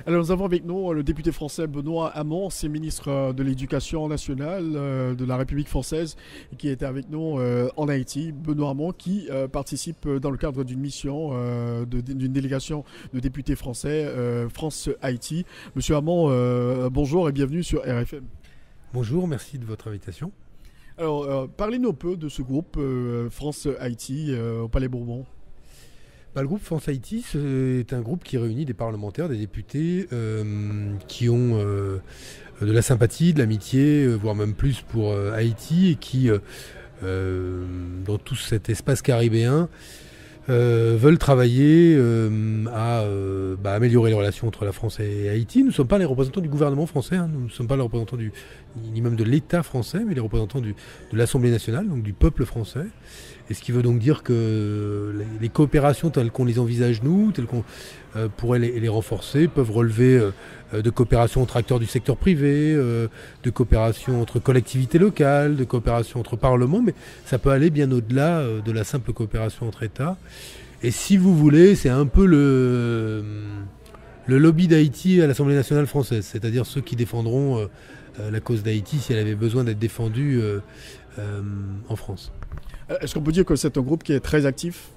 Alors nous avons avec nous le député français Benoît Hamon, ancien ministre de l'Éducation nationale de la République française, et qui était avec nous en Haïti. Benoît Hamon qui participe dans le cadre d'une mission d'une délégation de députés français France-Haïti. Monsieur Hamon, bonjour et bienvenue sur RFM. Bonjour, merci de votre invitation. Alors, parlez-nous un peu de ce groupe France-Haïti au Palais Bourbon. Le groupe France-Haïti, c'est un groupe qui réunit des parlementaires, des députés qui ont de la sympathie, de l'amitié, voire même plus pour Haïti, et qui, dans tout cet espace caribéen, veulent travailler à améliorer les relations entre la France et Haïti. Nous ne sommes pas les représentants du gouvernement français, nous ne sommes pas les représentants ni même de l'État français, mais les représentants de l'Assemblée nationale, donc du peuple français. Et ce qui veut donc dire que les coopérations telles qu'on les envisage nous, telles qu'on pourrait les renforcer, peuvent relever de coopération entre acteurs du secteur privé, de coopération entre collectivités locales, de coopération entre parlements, mais ça peut aller bien au-delà de la simple coopération entre États. Et si vous voulez, c'est un peu le lobby d'Haïti à l'Assemblée nationale française, c'est-à-dire ceux qui défendront la cause d'Haïti si elle avait besoin d'être défendue en France. Est-ce qu'on peut dire que c'est un groupe qui est très actif ?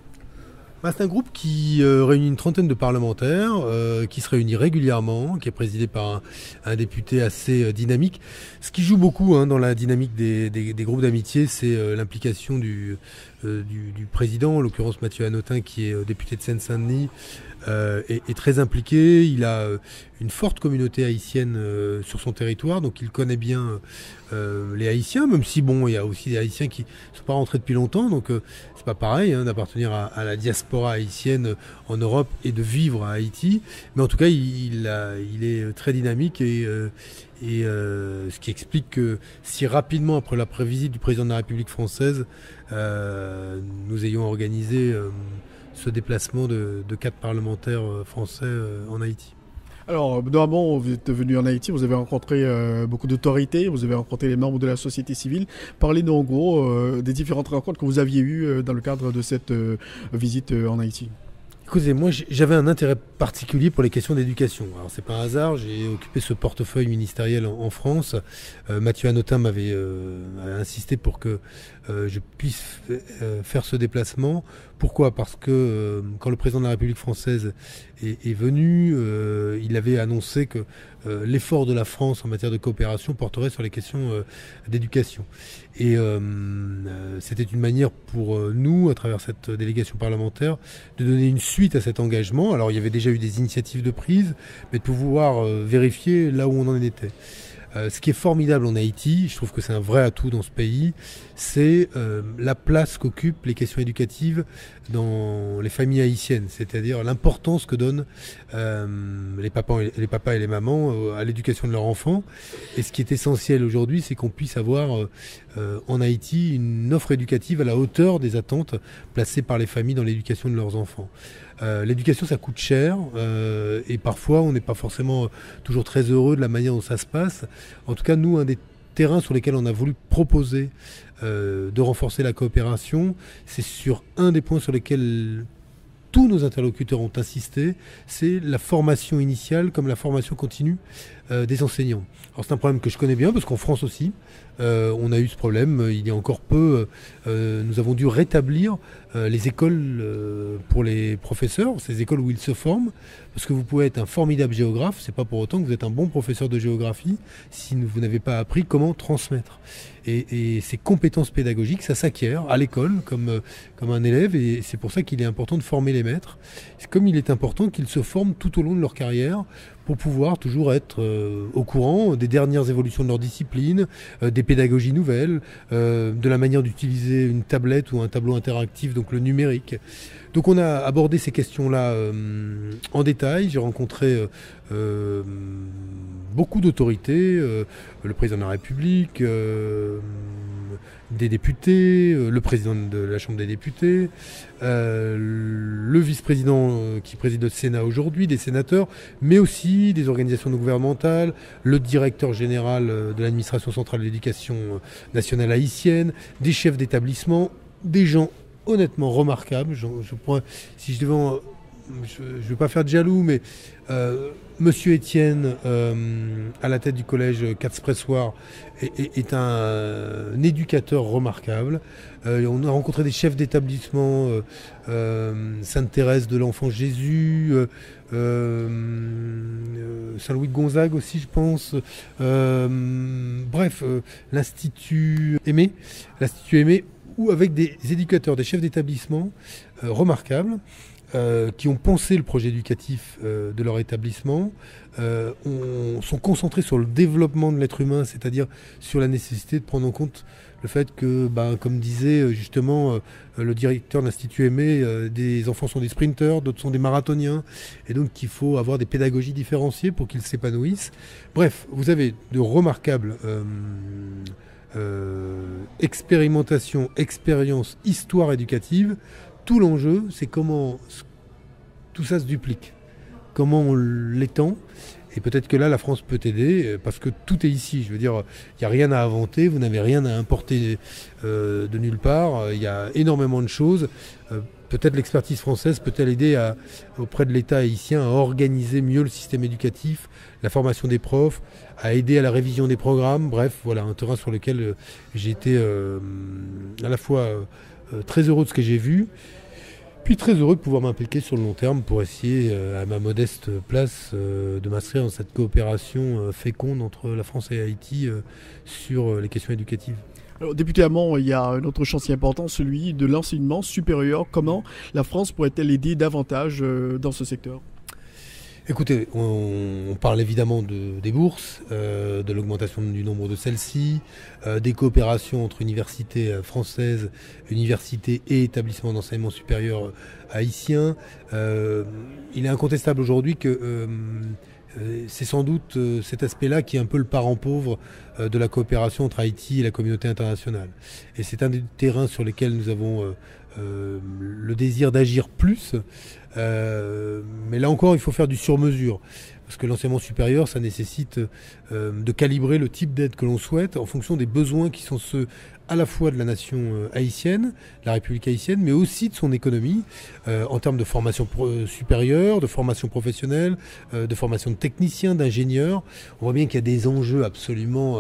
C'est un groupe qui réunit une trentaine de parlementaires, qui se réunit régulièrement, qui est présidé par un député assez dynamique. Ce qui joue beaucoup dans la dynamique des groupes d'amitié, c'est l'implication du président, en l'occurrence Mathieu Hanotin, qui est député de Seine-Saint-Denis, est très impliqué. Il a une forte communauté haïtienne sur son territoire, donc il connaît bien les Haïtiens, même si il y a aussi des Haïtiens qui ne sont pas rentrés depuis longtemps, donc c'est pas pareil d'appartenir à la diaspora haïtienne en Europe et de vivre à Haïti. Mais en tout cas, il est très dynamique et ce qui explique que si rapidement après la visite du président de la République française, nous ayons organisé ce déplacement de 4 parlementaires français en Haïti. Alors, Benoît Hamon, vous êtes venu en Haïti, vous avez rencontré beaucoup d'autorités, vous avez rencontré les membres de la société civile. Parlez-nous en gros des différentes rencontres que vous aviez eues dans le cadre de cette visite en Haïti. Écoutez, moi j'avais un intérêt particulier pour les questions d'éducation. Alors c'est pas un hasard, j'ai occupé ce portefeuille ministériel en France. Mathieu Hanotin m'avait insisté pour que je puisse faire ce déplacement. Pourquoi ? Parce que quand le président de la République française est venu, il avait annoncé que l'effort de la France en matière de coopération porterait sur les questions d'éducation. Et c'était une manière pour nous, à travers cette délégation parlementaire, de donner une suite à cet engagement. Alors il y avait déjà eu des initiatives de prise, mais de pouvoir vérifier là où on en était. Ce qui est formidable en Haïti, je trouve que c'est un vrai atout dans ce pays, c'est la place qu'occupent les questions éducatives dans les familles haïtiennes, c'est-à-dire l'importance que donnent les papas et les mamans à l'éducation de leurs enfants. Et ce qui est essentiel aujourd'hui, c'est qu'on puisse avoir en Haïti une offre éducative à la hauteur des attentes placées par les familles dans l'éducation de leurs enfants. L'éducation, ça coûte cher et parfois on n'est pas forcément toujours très heureux de la manière dont ça se passe. En tout cas, nous, un des terrains sur lesquels on a voulu proposer de renforcer la coopération, c'est sur un des points sur lesquels tous nos interlocuteurs ont insisté, c'est la formation initiale comme la formation continue des enseignants. Alors c'est un problème que je connais bien parce qu'en France aussi, on a eu ce problème. Il y a encore peu, nous avons dû rétablir les écoles pour les professeurs, ces écoles où ils se forment, parce que vous pouvez être un formidable géographe, c'est pas pour autant que vous êtes un bon professeur de géographie si vous n'avez pas appris comment transmettre. Et ces compétences pédagogiques, ça s'acquiert à l'école comme un élève, et c'est pour ça qu'il est important de former les maîtres. C'est comme il est important qu'ils se forment tout au long de leur carrière pour pouvoir toujours être au courant des dernières évolutions de leur discipline, des pédagogies nouvelles, de la manière d'utiliser une tablette ou un tableau interactif, donc le numérique. Donc on a abordé ces questions-là en détail. J'ai rencontré beaucoup d'autorités, le président de la République, des députés, le président de la Chambre des députés, le vice-président qui préside le Sénat aujourd'hui, des sénateurs, mais aussi des organisations non gouvernementales, le directeur général de l'administration centrale de l'éducation nationale haïtienne, des chefs d'établissement, des gens honnêtement remarquables. Si je devais je ne veux pas faire de jaloux, mais Monsieur Étienne, à la tête du collège Quatre-Pressoir, est un éducateur remarquable. On a rencontré des chefs d'établissement, Sainte-Thérèse de l'Enfant Jésus, Saint-Louis de Gonzague aussi, je pense. Bref, l'Institut Aimé, ou avec des éducateurs, des chefs d'établissement remarquables, qui ont pensé le projet éducatif de leur établissement, sont concentrés sur le développement de l'être humain, c'est-à-dire sur la nécessité de prendre en compte le fait que, comme disait justement le directeur de l'Institut Aimé, des enfants sont des sprinteurs, d'autres sont des marathoniens, et donc qu'il faut avoir des pédagogies différenciées pour qu'ils s'épanouissent. Bref, vous avez de remarquables expérimentation, expérience, histoire éducative. Tout l'enjeu, c'est comment tout ça se duplique, comment on l'étend. Et peut-être que là, la France peut aider, parce que tout est ici. Je veux dire, il n'y a rien à inventer, vous n'avez rien à importer de nulle part. Il y a énormément de choses. Peut-être l'expertise française peut-elle aider auprès de l'État haïtien à organiser mieux le système éducatif, la formation des profs, à aider à la révision des programmes. Bref, voilà, un terrain sur lequel j'ai été à la fois très heureux de ce que j'ai vu, puis très heureux de pouvoir m'impliquer sur le long terme pour essayer, à ma modeste place, de m'inscrire dans cette coopération féconde entre la France et Haïti sur les questions éducatives. Alors, député Hamon, il y a un autre chantier important, celui de l'enseignement supérieur. Comment la France pourrait-elle aider davantage dans ce secteur ? Écoutez, on parle évidemment des bourses, de l'augmentation du nombre de celles-ci, des coopérations entre universités françaises, universités et établissements d'enseignement supérieur haïtiens. Il est incontestable aujourd'hui que c'est sans doute cet aspect-là qui est un peu le parent pauvre de la coopération entre Haïti et la communauté internationale. Et c'est un des terrains sur lesquels nous avons le désir d'agir plus. Mais là encore, il faut faire du sur-mesure. Parce que l'enseignement supérieur, ça nécessite de calibrer le type d'aide que l'on souhaite en fonction des besoins qui sont ceux à la fois de la nation haïtienne, la République haïtienne, mais aussi de son économie, en termes de formation supérieure, de formation professionnelle, de formation de techniciens, d'ingénieurs. On voit bien qu'il y a des enjeux absolument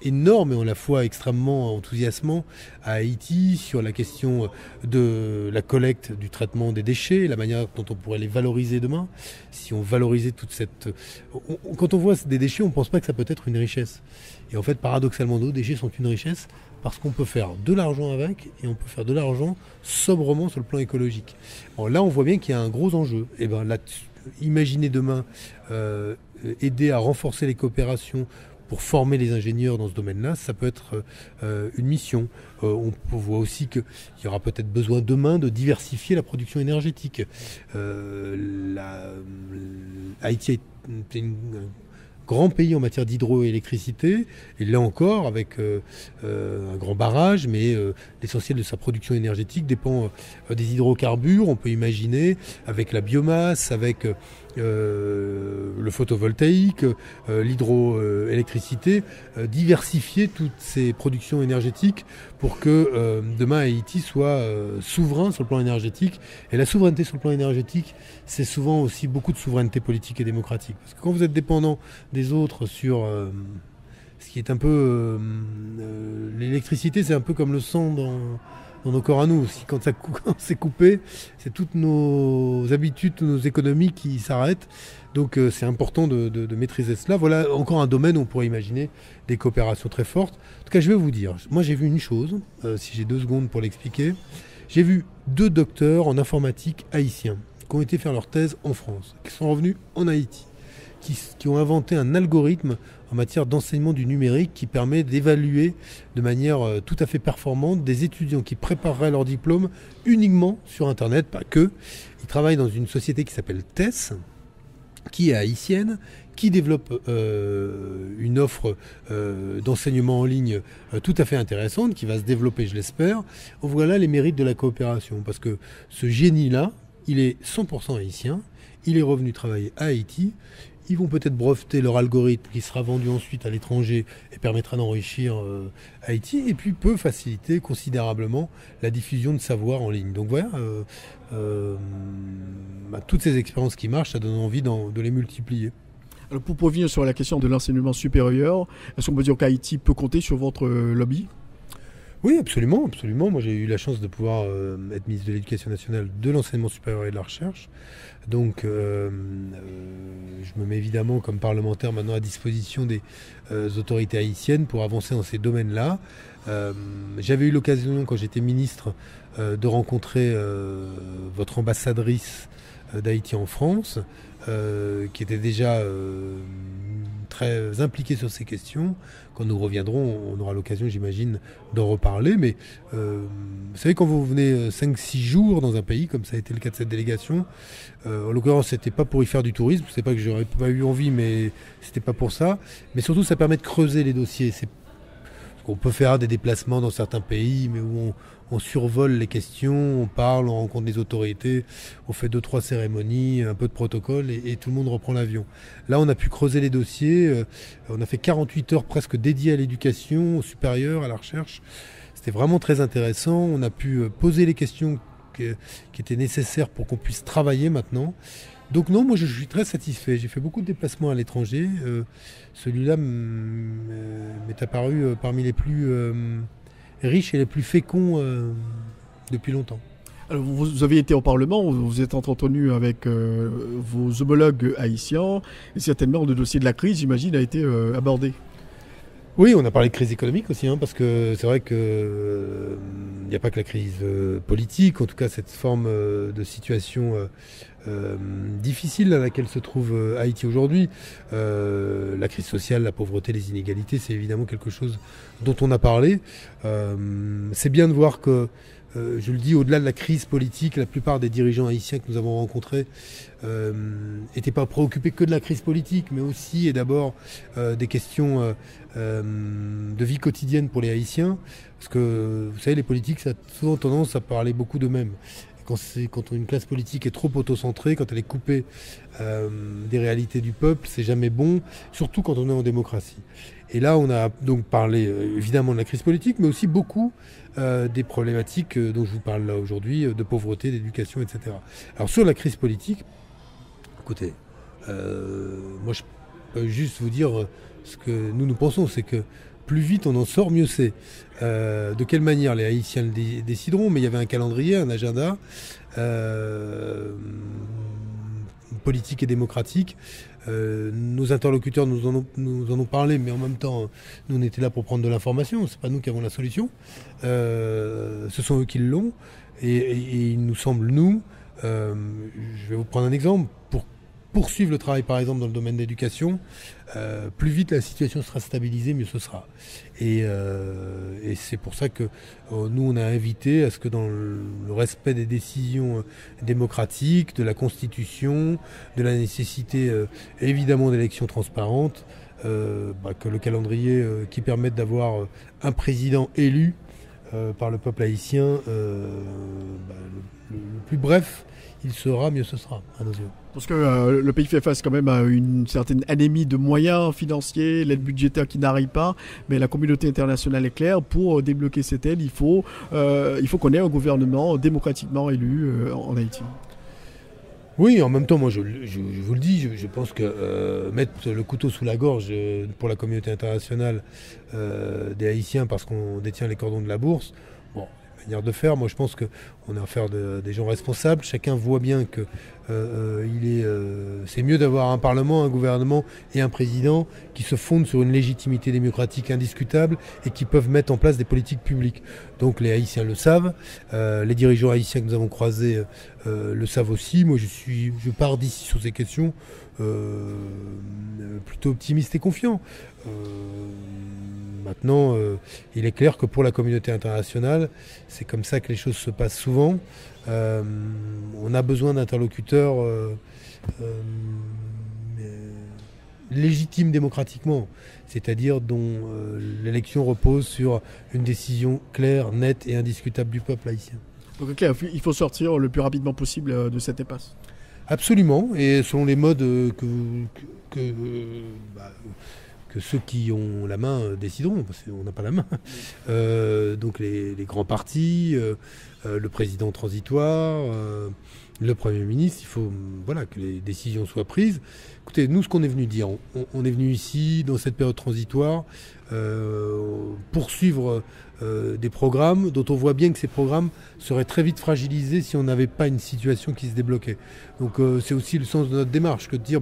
énorme et à la fois extrêmement enthousiasmant à Haïti sur la question de la collecte, du traitement des déchets, la manière dont on pourrait les valoriser demain. Si on valorisait toute cette... Quand on voit des déchets, on ne pense pas que ça peut être une richesse. Et en fait, paradoxalement, nos déchets sont une richesse parce qu'on peut faire de l'argent avec et on peut faire de l'argent sobrement sur le plan écologique. Bon, là, on voit bien qu'il y a un gros enjeu. Et ben là, imaginez demain aider à renforcer les coopérations pour former les ingénieurs dans ce domaine-là, ça peut être une mission. On voit aussi qu'il y aura peut-être besoin demain de diversifier la production énergétique. Haïti est un grand pays en matière d'hydroélectricité, et là encore avec un grand barrage, mais l'essentiel de sa production énergétique dépend des hydrocarbures. On peut imaginer avec la biomasse, avec le photovoltaïque, l'hydroélectricité, diversifier toutes ces productions énergétiques pour que demain Haïti soit souverain sur le plan énergétique. Et la souveraineté sur le plan énergétique, c'est souvent aussi beaucoup de souveraineté politique et démocratique. Parce que quand vous êtes dépendant des autres sur ce qui est un peu... l'électricité, c'est un peu comme le sang dans nos corps à nous. Quand c'est coupé, c'est toutes nos habitudes, toutes nos économies qui s'arrêtent. Donc c'est important de maîtriser cela. Voilà encore un domaine où on pourrait imaginer des coopérations très fortes. En tout cas, je vais vous dire, moi j'ai vu une chose, si j'ai 2 secondes pour l'expliquer. J'ai vu 2 docteurs en informatique haïtiens qui ont été faire leur thèse en France, qui sont revenus en Haïti, qui ont inventé un algorithme en matière d'enseignement du numérique qui permet d'évaluer de manière tout à fait performante des étudiants qui prépareraient leur diplôme uniquement sur Internet, pas que. Ils travaillent dans une société qui s'appelle TESS, qui est haïtienne, qui développe une offre d'enseignement en ligne tout à fait intéressante, qui va se développer, je l'espère. Voilà les mérites de la coopération, parce que ce génie-là, il est 100% haïtien. il est revenu travailler à Haïti. Ils vont peut-être breveter leur algorithme qui sera vendu ensuite à l'étranger et permettra d'enrichir Haïti, et puis peut faciliter considérablement la diffusion de savoir en ligne. Donc voilà, toutes ces expériences qui marchent, ça donne envie de les multiplier. Alors pour revenir sur la question de l'enseignement supérieur, est-ce qu'on peut dire qu'Haïti peut compter sur votre lobby ? Oui, absolument, absolument. Moi, j'ai eu la chance de pouvoir être ministre de l'Éducation nationale, de l'enseignement supérieur et de la recherche. Donc, je me mets évidemment comme parlementaire maintenant à disposition des autorités haïtiennes pour avancer dans ces domaines-là. J'avais eu l'occasion, quand j'étais ministre, de rencontrer votre ambassadrice d'Haïti en France, qui était déjà très impliquée sur ces questions. Quand nous reviendrons, on aura l'occasion, j'imagine, d'en reparler. Mais vous savez, quand vous venez 5-6 jours dans un pays, comme ça a été le cas de cette délégation, en l'occurrence, c'était pas pour y faire du tourisme, c'est pas que j'aurais pas eu envie, mais c'était pas pour ça. Mais surtout, ça permet de creuser les dossiers. On peut faire des déplacements dans certains pays, mais où on survole les questions, on parle, on rencontre les autorités, on fait 2-3 cérémonies, un peu de protocole et tout le monde reprend l'avion. Là, on a pu creuser les dossiers, on a fait 48 heures presque dédiées à l'éducation, au supérieur, à la recherche. C'était vraiment très intéressant, on a pu poser les questions qui étaient nécessaires pour qu'on puisse travailler maintenant. Donc non, moi je suis très satisfait. J'ai fait beaucoup de déplacements à l'étranger. Celui-là m'est apparu parmi les plus riches et les plus féconds depuis longtemps. Alors, vous avez été au Parlement, vous êtes entretenu avec vos homologues haïtiens, et certainement le dossier de la crise, j'imagine, a été abordé. Oui, on a parlé de crise économique aussi, parce que c'est vrai que il n'y a pas que la crise politique, en tout cas cette forme de situation difficile à laquelle se trouve Haïti aujourd'hui. La crise sociale, la pauvreté, les inégalités, c'est évidemment quelque chose dont on a parlé. C'est bien de voir que, je le dis, au-delà de la crise politique, la plupart des dirigeants haïtiens que nous avons rencontrés n'étaient pas préoccupés que de la crise politique, mais aussi et d'abord des questions de vie quotidienne pour les Haïtiens. Parce que, vous savez, les politiques, ça a souvent tendance à parler beaucoup d'eux-mêmes. Quand une classe politique est trop autocentrée, quand elle est coupée des réalités du peuple, c'est jamais bon, surtout quand on est en démocratie. Et là, on a donc parlé évidemment de la crise politique, mais aussi beaucoup des problématiques dont je vous parle là aujourd'hui, de pauvreté, d'éducation, etc. Alors sur la crise politique, écoutez, moi je peux juste vous dire ce que nous pensons, c'est que plus vite on en sort, mieux c'est. De quelle manière les Haïtiens le décideront, mais il y avait un calendrier, un agenda politique et démocratique. Nos interlocuteurs nous en ont parlé, mais en même temps, nous on était là pour prendre de l'information, c'est pas nous qui avons la solution. Ce sont eux qui l'ont, et il nous semble, je vais vous prendre un exemple, pour poursuivre le travail par exemple dans le domaine de l'éducation, plus vite la situation sera stabilisée, mieux ce sera. Et c'est pour ça que nous on a invité à ce que dans le respect des décisions démocratiques, de la Constitution, de la nécessité évidemment d'élections transparentes, que le calendrier qui permette d'avoir un président élu par le peuple haïtien, le plus bref il sera, mieux ce sera à nos yeux. Parce que le pays fait face quand même à une certaine anémie de moyens financiers, l'aide budgétaire qui n'arrive pas, mais la communauté internationale est claire, pour débloquer cette aide, il faut qu'on ait un gouvernement démocratiquement élu en Haïti. Oui, en même temps, moi je vous le dis, je pense que mettre le couteau sous la gorge pour la communauté internationale des Haïtiens parce qu'on détient les cordons de la bourse, bon, manière de faire. Moi, je pense qu'on a affaire des gens responsables. Chacun voit bien que c'est mieux d'avoir un parlement, un gouvernement et un président qui se fondent sur une légitimité démocratique indiscutable et qui peuvent mettre en place des politiques publiques. Donc les Haïtiens le savent, les dirigeants haïtiens que nous avons croisés le savent aussi. Moi, je pars d'ici sur ces questions plutôt optimiste et confiant. Maintenant, il est clair que pour la communauté internationale, c'est comme ça que les choses se passent souvent. On a besoin d'interlocuteurs légitimes démocratiquement, c'est-à-dire dont l'élection repose sur une décision claire, nette et indiscutable du peuple haïtien. Donc clair, il faut sortir le plus rapidement possible de cette impasse. Absolument, et selon les modes que, bah, que ceux qui ont la main décideront, parce qu'on n'a pas la main. Donc les grands partis, le président transitoire, le Premier ministre, il faut que les décisions soient prises. Écoutez, nous, ce qu'on est venu dire, on est venu ici, dans cette période transitoire, poursuivre des programmes dont on voit bien que ces programmes seraient très vite fragilisés si on n'avait pas une situation qui se débloquait. Donc c'est aussi le sens de notre démarche que de dire,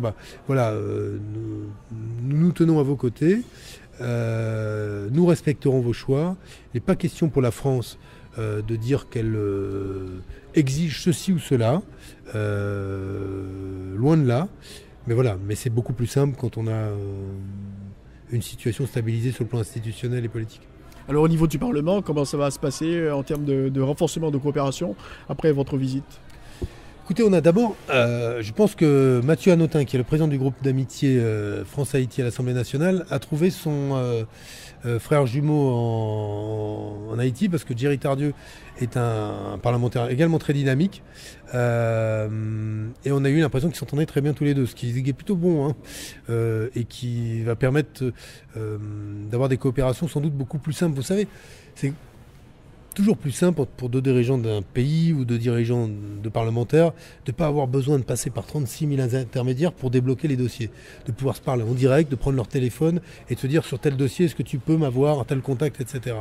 nous tenons à vos côtés, nous respecterons vos choix. Il n'est pas question pour la France de dire qu'elle exige ceci ou cela, loin de là. Mais c'est beaucoup plus simple quand on a une situation stabilisée sur le plan institutionnel et politique. Alors au niveau du Parlement, comment ça va se passer en termes de renforcement de coopération après votre visite ? Écoutez, on a d'abord, je pense que Mathieu Hanotin, qui est le président du groupe d'amitié France-Haïti à l'Assemblée nationale, a trouvé son frère jumeau en Haïti, parce que Jerry Tardieu est un parlementaire également très dynamique. Et on a eu l'impression qu'ils s'entendaient très bien tous les deux, ce qui est plutôt bon, et qui va permettre d'avoir des coopérations sans doute beaucoup plus simples. Vous savez, c'est toujours plus simple pour deux dirigeants d'un pays ou deux dirigeants de parlementaires de ne pas avoir besoin de passer par 36 000 intermédiaires pour débloquer les dossiers. De pouvoir se parler en direct, de prendre leur téléphone et de se dire sur tel dossier, est-ce que tu peux m'avoir un tel contact, etc.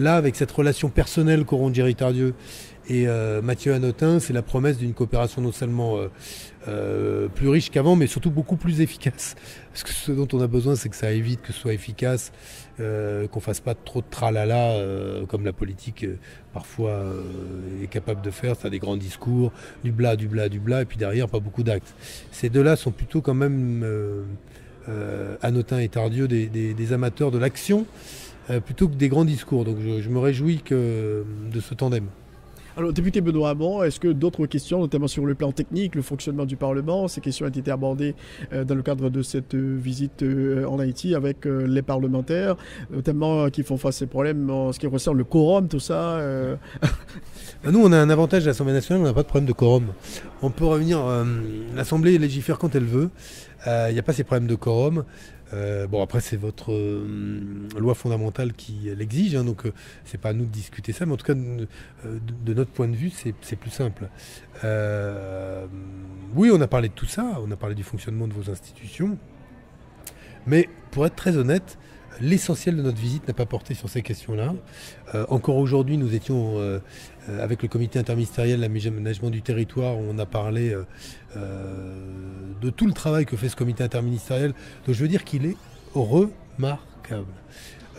Là, avec cette relation personnelle qu'auront Jerry Tardieu et Mathieu Hanotin, c'est la promesse d'une coopération non seulement plus riche qu'avant, mais surtout beaucoup plus efficace. Parce que ce dont on a besoin, c'est que ça aille vite, que ce soit efficace, qu'on fasse pas trop de tralala, comme la politique parfois est capable de faire. C'est des grands discours, du bla, et puis derrière, pas beaucoup d'actes. Ces deux-là sont plutôt quand même, Hanotin et Tardieu, des amateurs de l'action, plutôt que des grands discours. Donc je me réjouis de ce tandem. Alors, député Benoît Hamon, est-ce que d'autres questions, notamment sur le plan technique, le fonctionnement du Parlement, ces questions ont été abordées dans le cadre de cette visite en Haïti avec les parlementaires, notamment qui font face à ces problèmes en ce qui concerne le quorum, tout ça Nous, on a un avantage à l'Assemblée nationale, on n'a pas de problème de quorum. On peut revenir, l'Assemblée légifère quand elle veut, il n'y a pas ces problèmes de quorum. Après c'est votre loi fondamentale qui l'exige, donc c'est pas à nous de discuter ça, mais en tout cas de notre point de vue c'est plus simple. Oui, on a parlé de tout ça, on a parlé du fonctionnement de vos institutions, mais pour être très honnête, l'essentiel de notre visite n'a pas porté sur ces questions-là. Encore aujourd'hui, nous étions avec le comité interministériel l'aménagement du territoire, on a parlé de tout le travail que fait ce comité interministériel. Donc je veux dire qu'il est remarquable.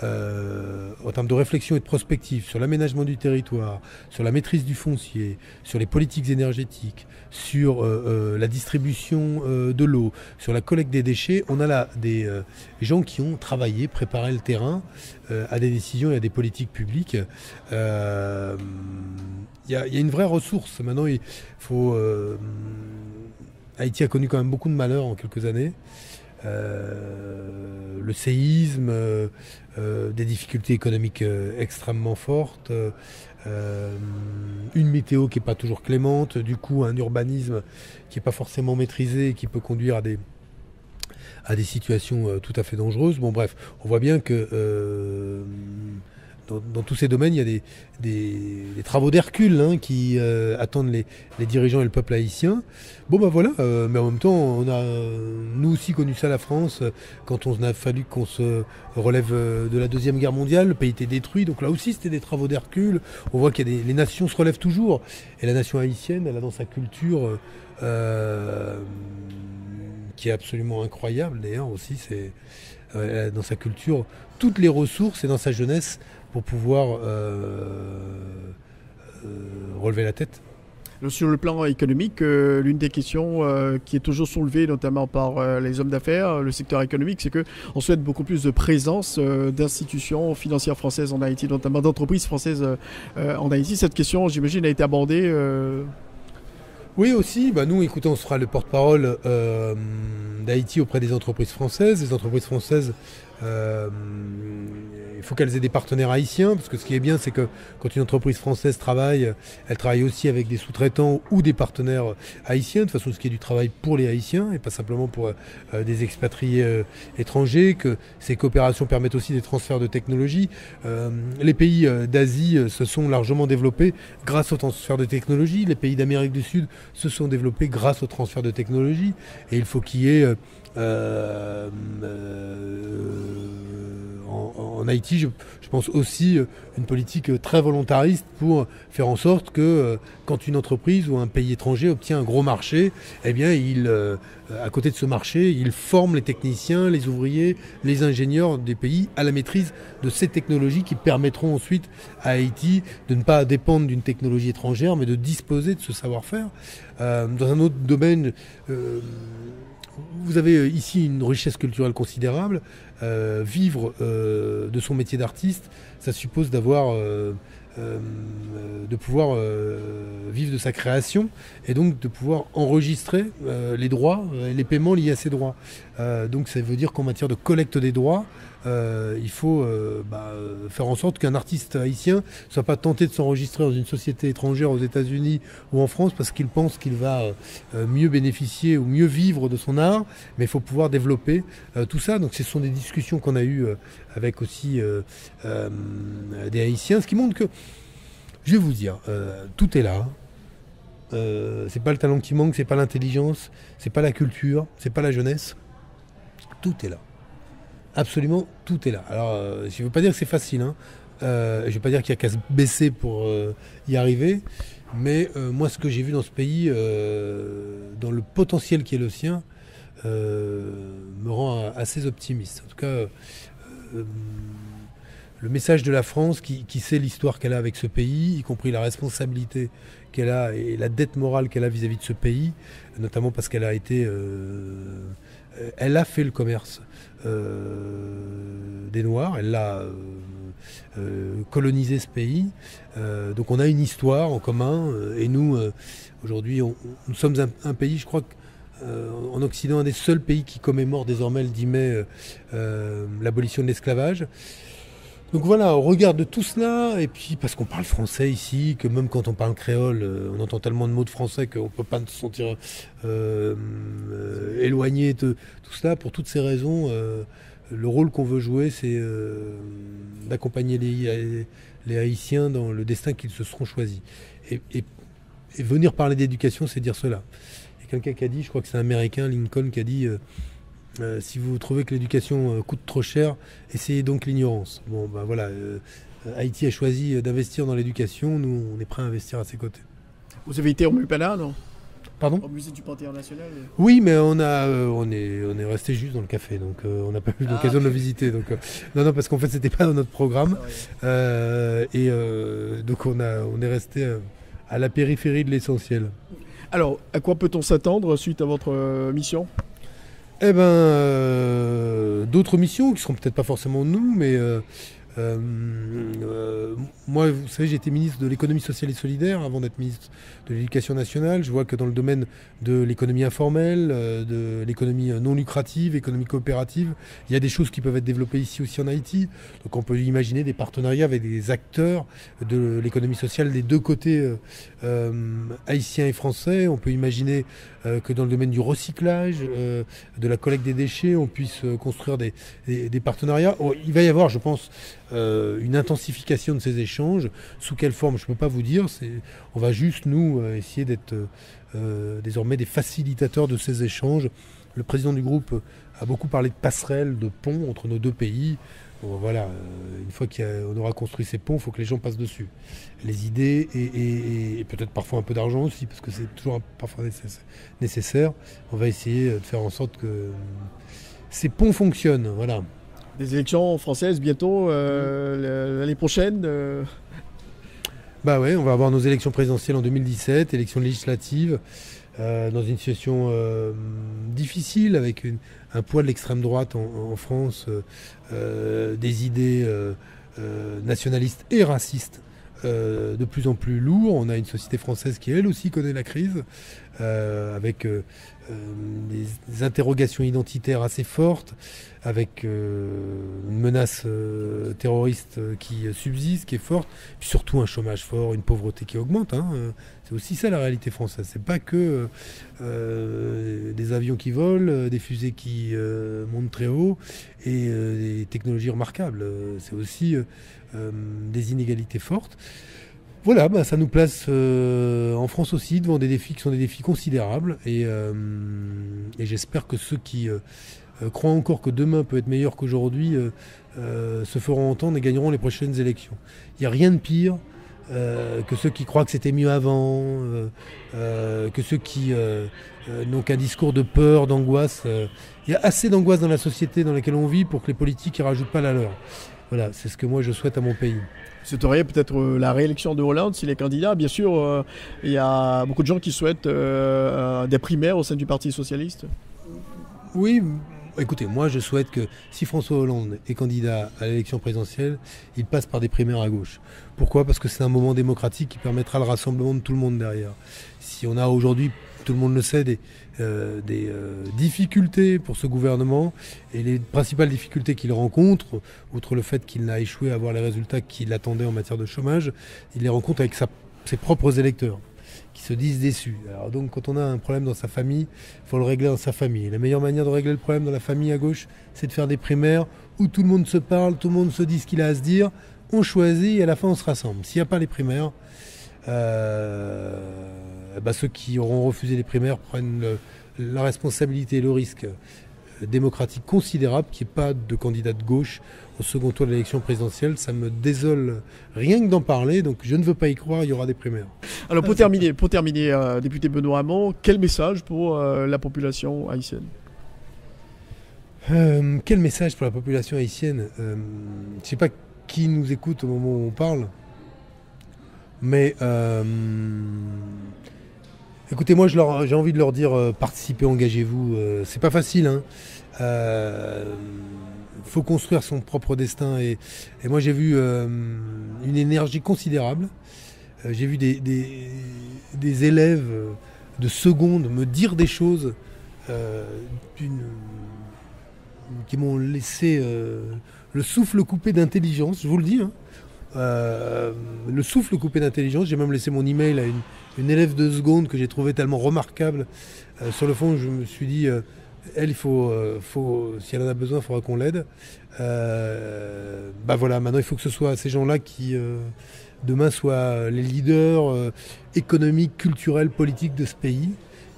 En termes de réflexion et de prospective sur l'aménagement du territoire, sur la maîtrise du foncier, sur les politiques énergétiques, sur la distribution de l'eau, sur la collecte des déchets, on a là des gens qui ont travaillé, préparé le terrain à des décisions et à des politiques publiques. Il y a une vraie ressource. Maintenant, il faut... Haïti a connu quand même beaucoup de malheurs en quelques années. Le séisme, des difficultés économiques extrêmement fortes, une météo qui n'est pas toujours clémente, du coup un urbanisme qui n'est pas forcément maîtrisé et qui peut conduire à des situations tout à fait dangereuses. Bon bref, on voit bien que dans tous ces domaines, il y a des travaux d'Hercule qui attendent les dirigeants et le peuple haïtien. Mais en même temps, on a nous aussi connu ça, la France, quand on a fallu qu'on se relève de la Deuxième Guerre mondiale, le pays était détruit, donc là aussi c'était des travaux d'Hercule. On voit qu'il y a les nations se relèvent toujours, et la nation haïtienne, elle a dans sa culture, qui est absolument incroyable d'ailleurs aussi, c'est dans sa culture toutes les ressources et dans sa jeunesse pour pouvoir relever la tête. Sur le plan économique, l'une des questions qui est toujours soulevée, notamment par les hommes d'affaires, le secteur économique, c'est qu'on souhaite beaucoup plus de présence d'institutions financières françaises en Haïti, notamment d'entreprises françaises en Haïti. Cette question, j'imagine, a été abordée. Oui, aussi. Nous, écoutez, on sera le porte-parole d'Haïti auprès des entreprises françaises. Les entreprises françaises Il faut qu'elles aient des partenaires haïtiens, parce que ce qui est bien, c'est que quand une entreprise française travaille, elle travaille aussi avec des sous-traitants ou des partenaires haïtiens, de façon à ce qu'il y ait du travail pour les Haïtiens et pas simplement pour des expatriés étrangers, que ces coopérations permettent aussi des transferts de technologies. Les pays d'Asie se sont largement développés grâce au transfert de technologies. Les pays d'Amérique du Sud se sont développés grâce au transfert de technologies. Et il faut qu'il y ait en Haïti, je pense aussi une politique très volontariste pour faire en sorte que quand une entreprise ou un pays étranger obtient un gros marché, eh bien, à côté de ce marché, il forme les techniciens, les ouvriers, les ingénieurs des pays à la maîtrise de ces technologies qui permettront ensuite à Haïti de ne pas dépendre d'une technologie étrangère, mais de disposer de ce savoir-faire. Dans un autre domaine, vous avez ici une richesse culturelle considérable. Vivre de son métier d'artiste, ça suppose d'avoir, de pouvoir vivre de sa création et donc de pouvoir enregistrer les droits et les paiements liés à ces droits. Donc ça veut dire qu'en matière de collecte des droits, il faut faire en sorte qu'un artiste haïtien ne soit pas tenté de s'enregistrer dans une société étrangère aux États-Unis ou en France parce qu'il pense qu'il va mieux bénéficier ou mieux vivre de son art, mais il faut pouvoir développer tout ça. Donc ce sont des discussions qu'on a eues avec aussi des Haïtiens, ce qui montre que, je vais vous dire, tout est là. C'est pas le talent qui manque, c'est pas l'intelligence, c'est pas la culture, c'est pas la jeunesse. Tout est là. Absolument, tout est là. Alors, je ne veux pas dire que c'est facile, hein. Je ne veux pas dire qu'il n'y a qu'à se baisser pour y arriver, mais moi, ce que j'ai vu dans ce pays, dans le potentiel qui est le sien, me rend assez optimiste. En tout cas, le message de la France qui sait l'histoire qu'elle a avec ce pays, y compris la responsabilité qu'elle a et la dette morale qu'elle a vis-à-vis de ce pays, notamment parce qu'elle a été... elle a fait le commerce des Noirs, elle a colonisé ce pays. Donc on a une histoire en commun. Et nous, aujourd'hui, nous sommes un pays, je crois, en Occident, un des seuls pays qui commémore désormais le 10 mai l'abolition de l'esclavage. Donc voilà, on regarde tout cela, et puis parce qu'on parle français ici, que même quand on parle créole, on entend tellement de mots de français qu'on ne peut pas se sentir éloigné de tout cela. Pour toutes ces raisons, le rôle qu'on veut jouer, c'est d'accompagner les Haïtiens dans le destin qu'ils se seront choisis. Et venir parler d'éducation, c'est dire cela. Il y a quelqu'un qui a dit, je crois que c'est un Américain, Lincoln, qui a dit... si vous trouvez que l'éducation coûte trop cher, essayez donc l'ignorance. Bon, ben voilà, Haïti a choisi d'investir dans l'éducation, nous on est prêts à investir à ses côtés. Vous avez été au Mupana, non? Pardon? Au musée du Panthéon National? Oui, mais on est resté juste dans le café, donc on n'a pas eu l'occasion de le visiter. Donc, non, parce qu'en fait c'était pas dans notre programme. Donc on est resté à la périphérie de l'essentiel. Alors, à quoi peut-on s'attendre suite à votre mission? Eh ben, d'autres missions qui seront peut-être pas forcément de nous, mais moi, vous savez, j'ai été ministre de l'économie sociale et solidaire avant d'être ministre de l'éducation nationale. Je vois que dans le domaine de l'économie informelle, de l'économie non lucrative, économie coopérative, il y a des choses qui peuvent être développées ici aussi en Haïti. Donc on peut imaginer des partenariats avec des acteurs de l'économie sociale des deux côtés haïtiens et français. On peut imaginer que dans le domaine du recyclage, de la collecte des déchets, on puisse construire des partenariats. Il va y avoir, je pense, une intensification de ces échanges. Sous quelle forme, je ne peux pas vous dire. On va juste, nous, essayer d'être désormais des facilitateurs de ces échanges. Le président du groupe a beaucoup parlé de passerelles, de ponts entre nos deux pays. Bon, voilà, une fois qu'on aura construit ces ponts, il faut que les gens passent dessus. Les idées et peut-être parfois un peu d'argent aussi, parce que c'est toujours parfois nécessaire. On va essayer de faire en sorte que ces ponts fonctionnent. Voilà. Des élections françaises bientôt, l'année prochaine Bah ouais, on va avoir nos élections présidentielles en 2017, élections législatives, dans une situation difficile, avec un poids de l'extrême droite en France, des idées nationalistes et racistes de plus en plus lourds. On a une société française qui elle aussi connaît la crise. avec des interrogations identitaires assez fortes, avec une menace terroriste qui subsiste, qui est forte, puis surtout un chômage fort, une pauvreté qui augmente. C'est aussi ça la réalité française. C'est pas que des avions qui volent, des fusées qui montent très haut et des technologies remarquables. C'est aussi des inégalités fortes. Voilà, ça nous place en France aussi devant des défis qui sont des défis considérables et j'espère que ceux qui croient encore que demain peut être meilleur qu'aujourd'hui se feront entendre et gagneront les prochaines élections. Il n'y a rien de pire que ceux qui croient que c'était mieux avant, que ceux qui n'ont qu'un discours de peur, d'angoisse. Il y a assez d'angoisse dans la société dans laquelle on vit pour que les politiques n'y rajoutent pas la leur. Voilà, c'est ce que moi je souhaite à mon pays. Souhaiteriez peut-être la réélection de Hollande s'il est candidat. Bien sûr, il y a beaucoup de gens qui souhaitent des primaires au sein du Parti socialiste. Oui, écoutez, moi je souhaite que si François Hollande est candidat à l'élection présidentielle, il passe par des primaires à gauche. Pourquoi ? Parce que c'est un moment démocratique qui permettra le rassemblement de tout le monde derrière. Si on a aujourd'hui, tout le monde le sait, des difficultés pour ce gouvernement, et les principales difficultés qu'il rencontre, outre le fait qu'il n'a échoué à avoir les résultats qu'il attendait en matière de chômage, il les rencontre avec ses propres électeurs qui se disent déçus. Alors donc quand on a un problème dans sa famille, il faut le régler dans sa famille. Et la meilleure manière de régler le problème dans la famille à gauche, c'est de faire des primaires où tout le monde se parle, tout le monde se dit ce qu'il a à se dire, on choisit et à la fin on se rassemble. S'il n'y a pas les primaires, ceux qui auront refusé les primaires prennent la responsabilité et le risque démocratique considérable qu'il n'y ait pas de candidat de gauche au second tour de l'élection présidentielle. Ça me désole rien que d'en parler, donc je ne veux pas y croire, il y aura des primaires. Alors pour terminer, député Benoît Hamon, quel message pour la population haïtienne ? Quel message pour la population haïtienne ? Je ne sais pas qui nous écoute au moment où on parle, mais écoutez, moi j'ai envie de leur dire participez, engagez-vous. C'est pas facile, faut construire son propre destin et moi j'ai vu une énergie considérable. J'ai vu des élèves de seconde me dire des choses qui m'ont laissé le souffle coupé d'intelligence, je vous le dis. Le souffle coupé d'intelligence. J'ai même laissé mon email à une élève de seconde que j'ai trouvé tellement remarquable. Sur le fond, je me suis dit, elle, si elle en a besoin, il faudra qu'on l'aide. Voilà, maintenant il faut que ce soit ces gens-là qui demain soient les leaders économiques, culturels, politiques de ce pays,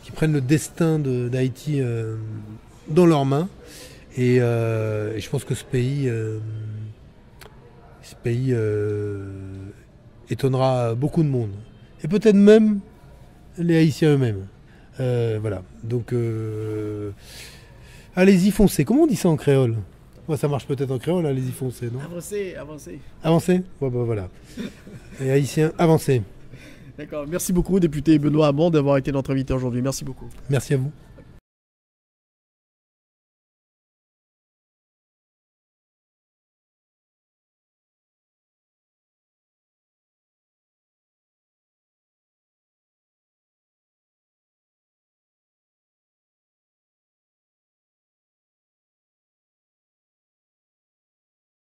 qui prennent le destin d'Haïti dans leurs mains. Et je pense que ce pays étonnera beaucoup de monde. Et peut-être même les Haïtiens eux-mêmes. Voilà. Donc, allez-y, foncez. Comment on dit ça en créole ? Moi, ça marche peut-être en créole, allez-y, foncez, non ? Avancez. Avancez ? Voilà. Les Haïtiens, avancez. D'accord. Merci beaucoup, député Benoît Hamon, d'avoir été notre invité aujourd'hui. Merci beaucoup. Merci à vous.